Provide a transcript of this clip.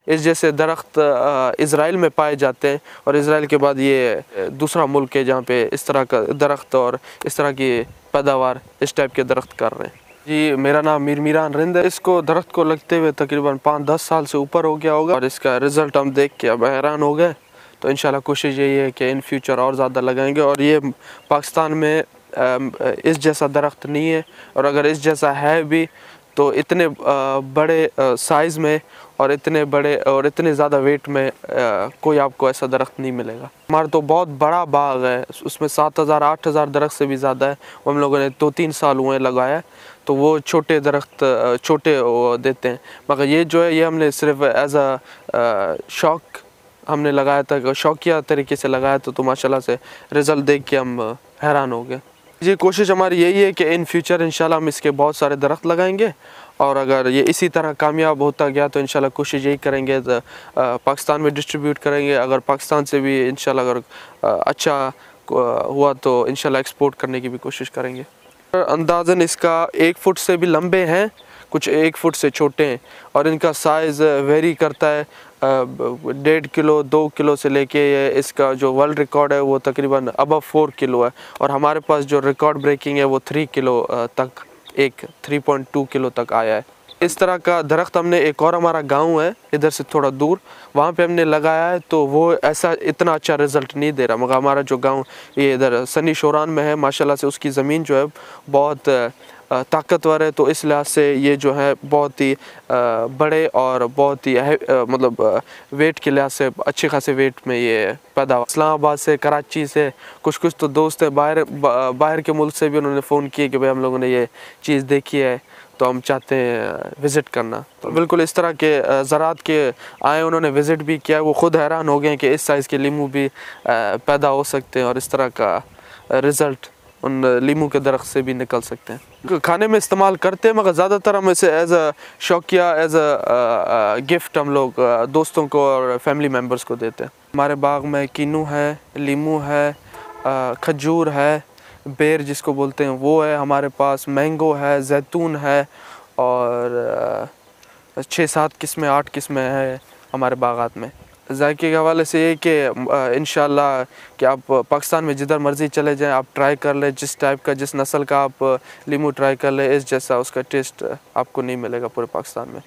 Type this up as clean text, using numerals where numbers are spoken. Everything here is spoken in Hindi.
इस जैसे दरख्त इज़राइल में पाए जाते हैं, और इज़राइल के बाद ये दूसरा मुल्क है जहाँ पे इस तरह का दरख्त और इस तरह की पैदावार इस टाइप के दरख्त कर रहे हैं। जी, मेरा नाम मीर मीरान रिंद है। इसको दरख्त को लगते हुए तकरीबन 5-10 साल से ऊपर हो गया होगा, और इसका रिज़ल्ट हम देख के अब हैरान हो गए। तो इंशाल्लाह कोशिश यही है कि इन फ्यूचर और ज़्यादा लगाएंगे। और ये पाकिस्तान में इस जैसा दरख्त नहीं है, और अगर इस जैसा है भी तो इतने बड़े साइज़ में और इतने बड़े और इतने ज़्यादा वेट में कोई आपको ऐसा दरख्त नहीं मिलेगा। हमारा तो बहुत बड़ा बाग है, उसमें 7,000-8,000 दरख्त से भी ज़्यादा है। वो हम लोगों ने 2-3 साल हुए लगाया, तो वो छोटे दरख्त छोटे देते हैं। मगर ये जो है ये हमने सिर्फ एज़ शौक हमने लगाया था, शौकिया तरीके से लगाया था। तो माशाल्लाह से रिज़ल्ट देख के हम हैरान हो गए। जी, कोशिश हमारी यही है कि इन फ्यूचर इंशाल्लाह हम इसके बहुत सारे दरख्त लगाएंगे, और अगर ये इसी तरह कामयाब होता गया तो इंशाल्लाह कोशिश यही करेंगे पाकिस्तान में डिस्ट्रीब्यूट करेंगे। अगर पाकिस्तान से भी इंशाल्लाह अगर अच्छा हुआ तो इंशाल्लाह एक्सपोर्ट करने की भी कोशिश करेंगे। अंदाज़न इसका 1 फुट से भी लंबे हैं, कुछ 1 फुट से छोटे हैं, और इनका साइज़ वेरी करता है 1.5 किलो 2 किलो से लेके इसका जो वर्ल्ड रिकॉर्ड है वो तकरीबन अबव 4 किलो है, और हमारे पास जो रिकॉर्ड ब्रेकिंग है वो 3 किलो तक 3.2 किलो तक आया है। इस तरह का दरख्त हमने एक और हमारा गांव है इधर से थोड़ा दूर, वहाँ पे हमने लगाया है, तो वो ऐसा इतना अच्छा रिज़ल्ट नहीं दे रहा। मगर हमारा जो गांव ये इधर सनी शोरान में है, माशाल्लाह से उसकी ज़मीन जो है बहुत ताकतवर है, तो इस लिहाज से ये जो है बहुत ही बड़े और बहुत ही मतलब वेट के लिहाज से अच्छे खासे वेट में ये पैदा। इस्लामाबाद से, कराची से कुछ तो दोस्त हैं, बाहर के मुल्क से भी उन्होंने फ़ोन किए कि भाई हम लोगों ने ये चीज़ देखी है, तो हम चाहते हैं विज़िट करना। तो बिल्कुल इस तरह के ज़रात के आए, उन्होंने विज़िट भी किया, वो ख़ुद हैरान हो गए कि इस साइज़ के लीमू भी पैदा हो सकते हैं, और इस तरह का रिज़ल्ट उन लीमू के दरख्त से भी निकल सकते हैं। खाने में इस्तेमाल करते हैं, मगर ज़्यादातर हम इसे एज़ अ शौकिया एज़ अ गिफ्ट हम लोग दोस्तों को और फैमिली मेम्बर्स को देते हैं। हमारे बाग में कीनू है, लीमू है, खजूर है, बेर जिसको बोलते हैं वो है हमारे पास, मैंगो है, जैतून है, और 6-7 किस्में 8 किस्में हैं हमारे बागात में। जायके के हवाले से ये कि इंशाल्लाह कि आप पाकिस्तान में जिधर मर्ज़ी चले जाएं, आप ट्राई कर लें, जिस टाइप का जिस नस्ल का आप लीमू ट्राई कर लें, इस जैसा उसका टेस्ट आपको नहीं मिलेगा पूरे पाकिस्तान में।